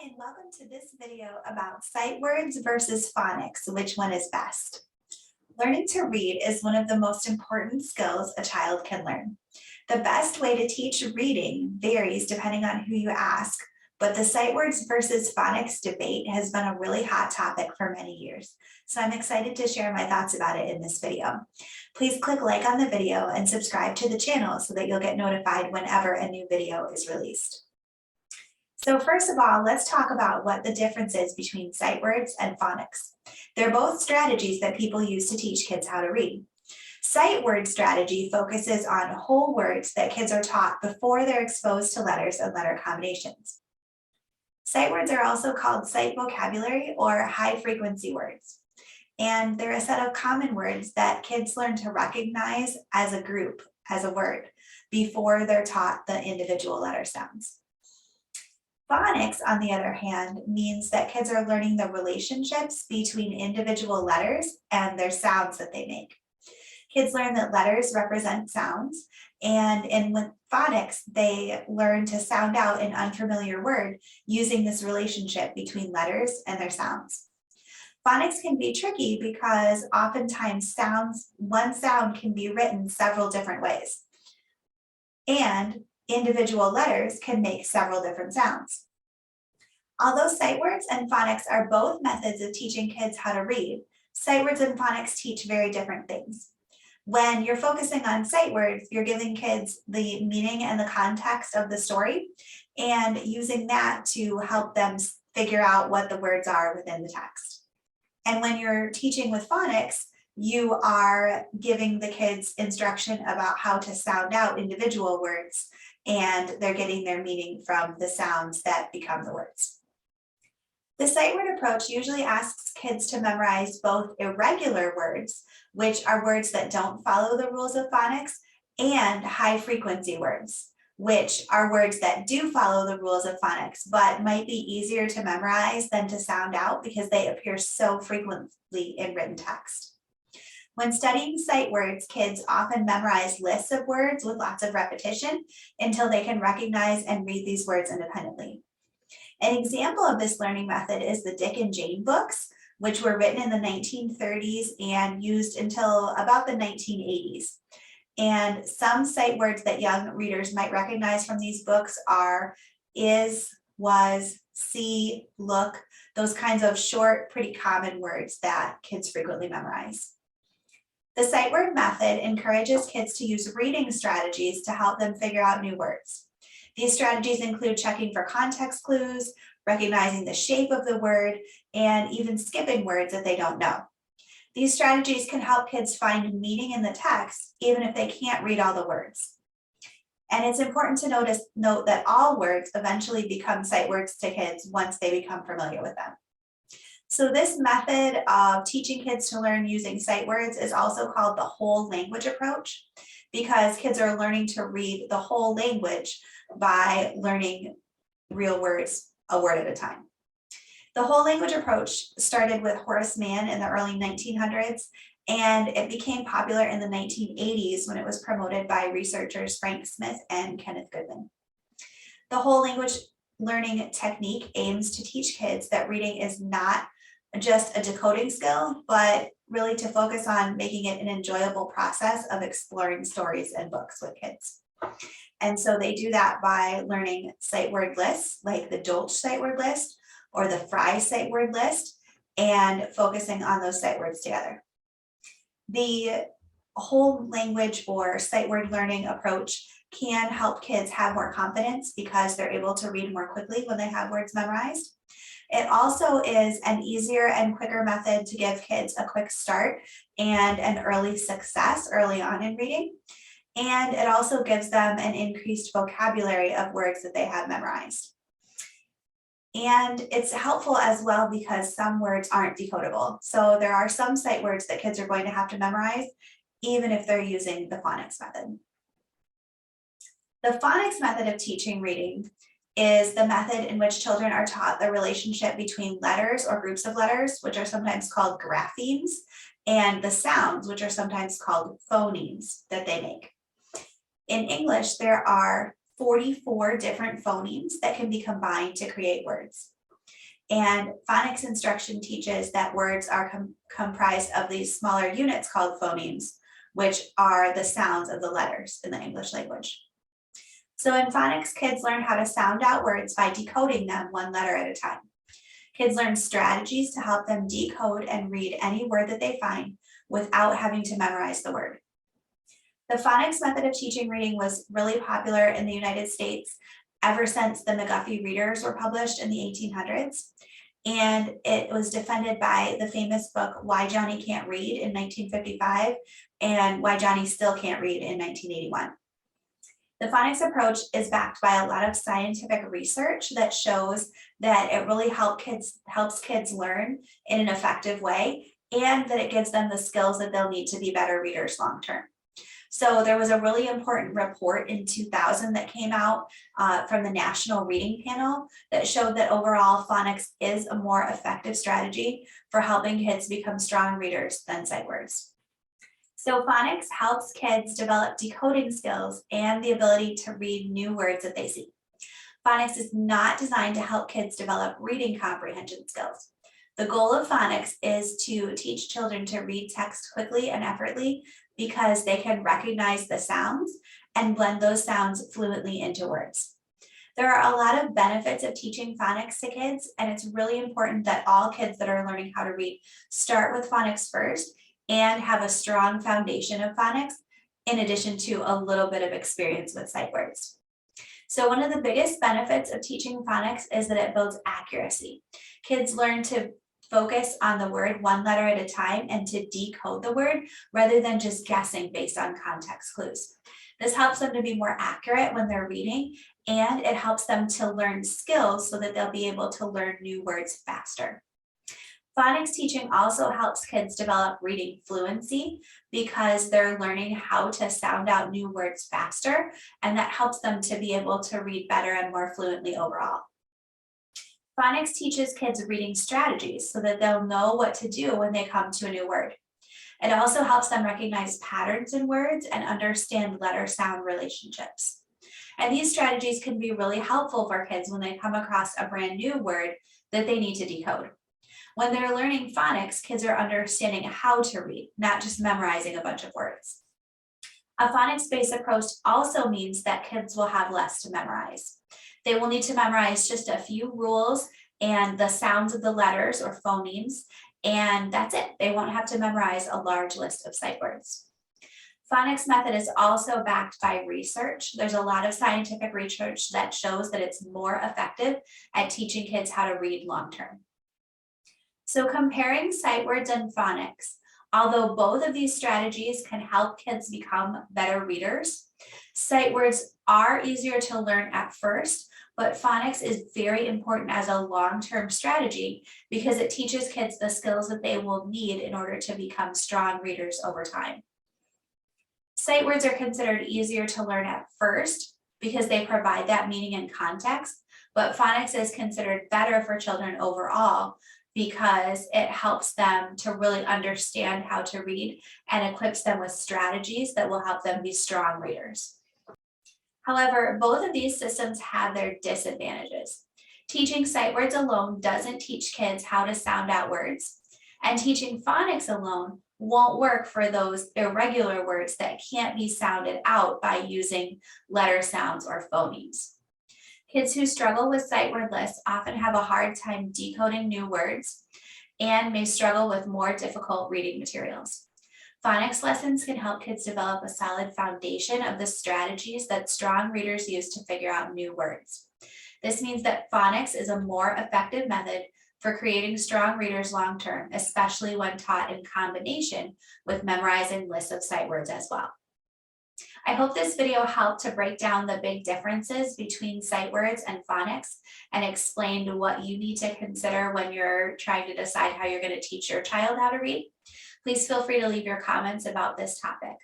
And welcome to this video about sight words versus phonics. Which one is best? Learning to read is one of the most important skills a child can learn. The best way to teach reading varies depending on who you ask, but the sight words versus phonics debate has been a really hot topic for many years. So I'm excited to share my thoughts about it in this video. Please click like on the video and subscribe to the channel so that you'll get notified whenever a new video is released. So first of all, let's talk about what the difference is between sight words and phonics. They're both strategies that people use to teach kids how to read. Sight word strategy focuses on whole words that kids are taught before they're exposed to letters and letter combinations. Sight words are also called sight vocabulary or high frequency words. And they're a set of common words that kids learn to recognize as a group, as a word, before they're taught the individual letter sounds. Phonics, on the other hand, means that kids are learning the relationships between individual letters and their sounds that they make. Kids learn that letters represent sounds, and in phonics, they learn to sound out an unfamiliar word using this relationship between letters and their sounds. Phonics can be tricky because oftentimes one sound can be written several different ways, and individual letters can make several different sounds. Although sight words and phonics are both methods of teaching kids how to read, sight words and phonics teach very different things. When you're focusing on sight words, you're giving kids the meaning and the context of the story and using that to help them figure out what the words are within the text. And when you're teaching with phonics, you are giving the kids instruction about how to sound out individual words, and they're getting their meaning from the sounds that become the words. The sight word approach usually asks kids to memorize both irregular words, which are words that don't follow the rules of phonics, and high frequency words, which are words that do follow the rules of phonics, but might be easier to memorize than to sound out because they appear so frequently in written text. When studying sight words, kids often memorize lists of words with lots of repetition until they can recognize and read these words independently. An example of this learning method is the Dick and Jane books, which were written in the 1930s and used until about the 1980s. And some sight words that young readers might recognize from these books are is, was, see, look, those kinds of short, pretty common words that kids frequently memorize. The sight word method encourages kids to use reading strategies to help them figure out new words. These strategies include checking for context clues, recognizing the shape of the word, and even skipping words that they don't know. These strategies can help kids find meaning in the text, even if they can't read all the words. And it's important to note that all words eventually become sight words to kids once they become familiar with them. So this method of teaching kids to learn using sight words is also called the whole language approach, because kids are learning to read the whole language by learning real words, a word at a time. The whole language approach started with Horace Mann in the early 1900s, and it became popular in the 1980s when it was promoted by researchers Frank Smith and Kenneth Goodman. The whole language learning technique aims to teach kids that reading is not just a decoding skill, but really to focus on making it an enjoyable process of exploring stories and books with kids. And so they do that by learning sight word lists like the Dolch sight word list or the Fry sight word list and focusing on those sight words together. The whole language or sight word learning approach can help kids have more confidence because they're able to read more quickly when they have words memorized. It also is an easier and quicker method to give kids a quick start and an early success early on in reading. And it also gives them an increased vocabulary of words that they have memorized. And it's helpful as well because some words aren't decodable. So there are some sight words that kids are going to have to memorize, even if they're using the phonics method. The phonics method of teaching reading is the method in which children are taught the relationship between letters or groups of letters, which are sometimes called graphemes, and the sounds, which are sometimes called phonemes that they make. In English, there are 44 different phonemes that can be combined to create words. And phonics instruction teaches that words are comprised of these smaller units called phonemes, which are the sounds of the letters in the English language. So in phonics, kids learn how to sound out words by decoding them one letter at a time. Kids learn strategies to help them decode and read any word that they find without having to memorize the word. The phonics method of teaching reading was really popular in the United States ever since the McGuffey readers were published in the 1800s. And it was defended by the famous book, Why Johnny Can't Read in 1955 and Why Johnny Still Can't Read in 1981. The phonics approach is backed by a lot of scientific research that shows that it really helps kids learn in an effective way, and that it gives them the skills that they'll need to be better readers long term. So there was a really important report in 2000 that came out from the National Reading Panel that showed that overall phonics is a more effective strategy for helping kids become strong readers than sight words. So phonics helps kids develop decoding skills and the ability to read new words that they see. Phonics is not designed to help kids develop reading comprehension skills. The goal of phonics is to teach children to read text quickly and effortlessly because they can recognize the sounds and blend those sounds fluently into words. There are a lot of benefits of teaching phonics to kids, and it's really important that all kids that are learning how to read start with phonics first and have a strong foundation of phonics in addition to a little bit of experience with sight words. So one of the biggest benefits of teaching phonics is that it builds accuracy. Kids learn to focus on the word one letter at a time and to decode the word rather than just guessing based on context clues. This helps them to be more accurate when they're reading, and it helps them to learn skills so that they'll be able to learn new words faster. Phonics teaching also helps kids develop reading fluency because they're learning how to sound out new words faster, and that helps them to be able to read better and more fluently overall. Phonics teaches kids reading strategies so that they'll know what to do when they come to a new word. It also helps them recognize patterns in words and understand letter-sound relationships. And these strategies can be really helpful for kids when they come across a brand new word that they need to decode. When they're learning phonics, kids are understanding how to read, not just memorizing a bunch of words. A phonics-based approach also means that kids will have less to memorize. They will need to memorize just a few rules and the sounds of the letters or phonemes, and that's it. They won't have to memorize a large list of sight words. Phonics method is also backed by research. There's a lot of scientific research that shows that it's more effective at teaching kids how to read long-term. So comparing sight words and phonics, although both of these strategies can help kids become better readers, sight words are easier to learn at first, but phonics is very important as a long-term strategy because it teaches kids the skills that they will need in order to become strong readers over time. Sight words are considered easier to learn at first because they provide that meaning and context, but phonics is considered better for children overall because it helps them to really understand how to read and equips them with strategies that will help them be strong readers. However, both of these systems have their disadvantages. Teaching sight words alone doesn't teach kids how to sound out words, and teaching phonics alone won't work for those irregular words that can't be sounded out by using letter sounds or phonemes. Kids who struggle with sight word lists often have a hard time decoding new words and may struggle with more difficult reading materials. Phonics lessons can help kids develop a solid foundation of the strategies that strong readers use to figure out new words. This means that phonics is a more effective method for creating strong readers long-term, especially when taught in combination with memorizing lists of sight words as well. I hope this video helped to break down the big differences between sight words and phonics and explained what you need to consider when you're trying to decide how you're going to teach your child how to read. Please feel free to leave your comments about this topic.